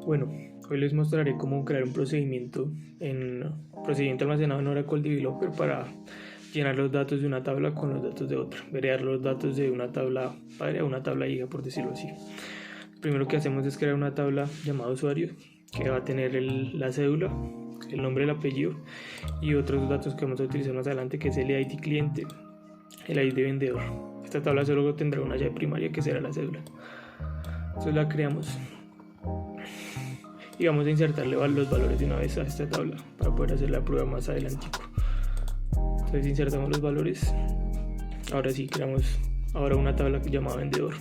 Bueno, hoy les mostraré cómo crear un procedimiento almacenado en Oracle Developer para llenar los datos de una tabla con los datos de otra, heredar los datos de una tabla padre a una tabla hija, por decirlo así. Lo primero que hacemos es crear una tabla llamada usuario que va a tener la cédula, el nombre, el apellido y otros datos que vamos a utilizar más adelante, que es el ID cliente, el ID vendedor. Esta tabla solo tendrá una llave primaria que será la cédula. Entonces la creamos y vamos a insertarle los valores de una vez a esta tabla para poder hacer la prueba más adelante. Entonces insertamos los valores. Ahora sí creamos una tabla llamada vendedor.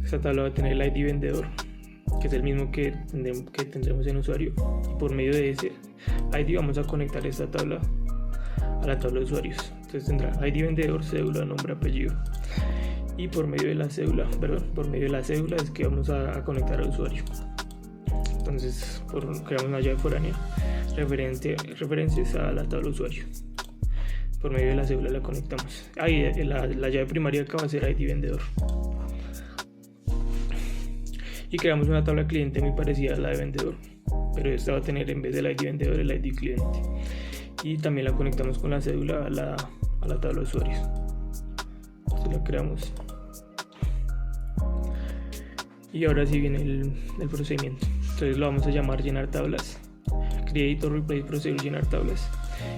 Esta tabla va a tener el ID vendedor, que es el mismo que tendremos en usuario. Por medio de ese ID vamos a conectar esta tabla a la tabla de usuarios. Entonces tendrá ID vendedor, cédula, nombre, apellido. Y por medio de la cédula es que vamos a conectar al usuario. Entonces creamos una llave foránea referencias a la tabla de usuario. Por medio de la cédula la conectamos. Ahí la llave primaria acá va a ser ID vendedor. Y creamos una tabla cliente muy parecida a la de vendedor, pero esta va a tener, en vez del ID vendedor, el ID cliente. Y también la conectamos con la cédula a la tabla de usuarios. Entonces la creamos. Y ahora sí viene el procedimiento. Entonces lo vamos a llamar llenar tablas. Create or replace procedure llenar tablas.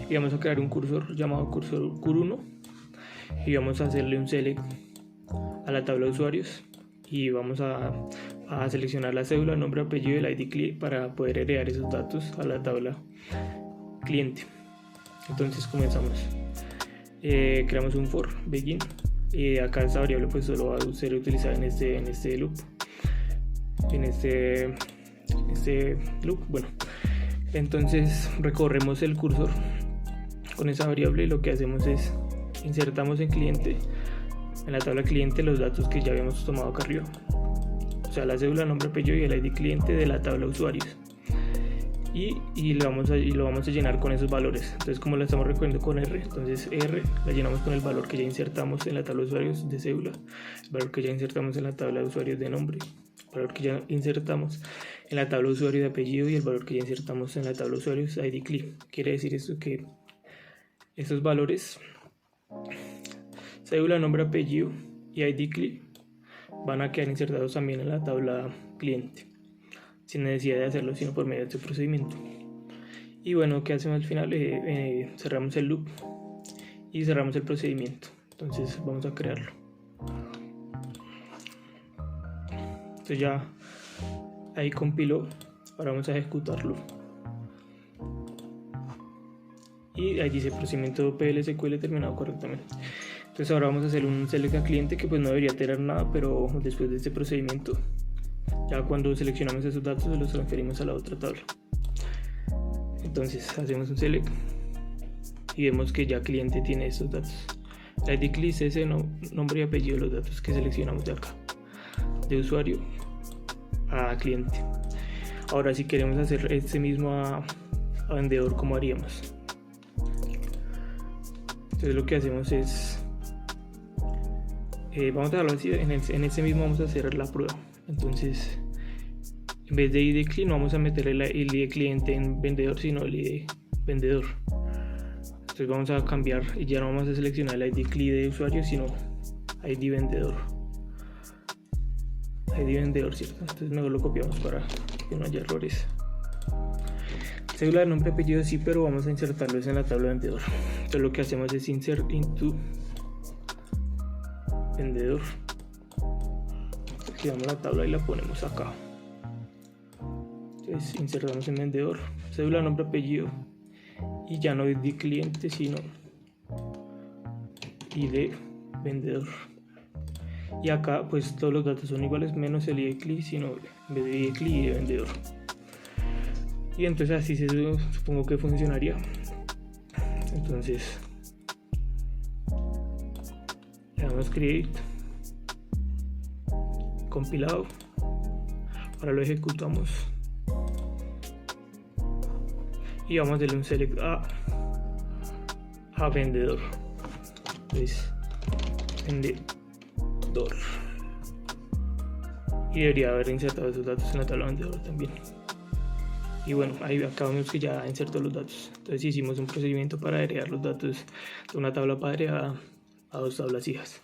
Y vamos a crear un cursor llamado cursor cur1. Y vamos a hacerle un select a la tabla de usuarios. Y vamos a seleccionar la cédula, nombre, apellido y el ID cliente para poder heredar esos datos a la tabla cliente. Entonces comenzamos. Creamos un for begin. Y acá esta variable pues solo va a ser utilizada en este loop. En este loop. Bueno, entonces recorremos el cursor con esa variable y lo que hacemos es insertamos en la tabla cliente los datos que ya habíamos tomado acá arriba, o sea la cédula, nombre, apellido y el ID cliente de la tabla usuarios, y lo vamos a llenar con esos valores. Entonces, como lo estamos recorriendo con R, entonces R la llenamos con el valor que ya insertamos en la tabla de usuarios de cédula, el valor que ya insertamos en la tabla de usuarios de nombre, el valor que ya insertamos en la tabla de usuario de apellido y el valor que ya insertamos en la tabla de usuarios ID client. Quiere decir esto que estos valores, cédula, nombre, apellido y ID client, van a quedar insertados también en la tabla cliente, sin necesidad de hacerlo sino por medio de este procedimiento. Y bueno, ¿qué hacemos al final? Cerramos el loop y cerramos el procedimiento. Entonces vamos a crearlo. Entonces ya ahí compiló. Ahora vamos a ejecutarlo. Y ahí dice procedimiento PL/SQL terminado correctamente. Entonces ahora vamos a hacer un select a cliente, que pues no debería tener nada, pero después de este procedimiento, ya cuando seleccionamos esos datos los transferimos a la otra tabla. Entonces hacemos un select y vemos que ya cliente tiene estos datos. La ID cliente es ese nombre y apellido de los datos que seleccionamos de acá, de usuario a cliente. Ahora si queremos hacer este mismo a vendedor, ¿cómo haríamos? Entonces lo que hacemos es vamos a dejarlo así, en este mismo vamos a hacer la prueba. Entonces en vez de ID client no vamos a meter el ID cliente en vendedor, sino el ID vendedor. Entonces vamos a cambiar y ya no vamos a seleccionar el ID client de usuario, sino ID vendedor. ID vendedor, ¿cierto? Entonces mejor lo copiamos para que no haya errores. Cédula de nombre, apellido sí, pero vamos a insertarlos en la tabla vendedor. Entonces lo que hacemos es insert into vendedor. Creamos la tabla y la ponemos acá. Entonces insertamos en vendedor, cédula, nombre, apellido y ya no ID cliente sino ID vendedor. Y acá pues todos los datos son iguales menos el ID client, sino en vez de ID client, ID vendedor. Y entonces así supongo que funcionaría. Entonces le damos create, compilado. Ahora lo ejecutamos y vamos a darle un select a vendedor. Entonces vendedor. y debería haber insertado esos datos en la tabla vendedor también. Y bueno, ahí acá vemos que ya insertó los datos. Entonces hicimos un procedimiento para agregar los datos de una tabla padre a dos tablas hijas.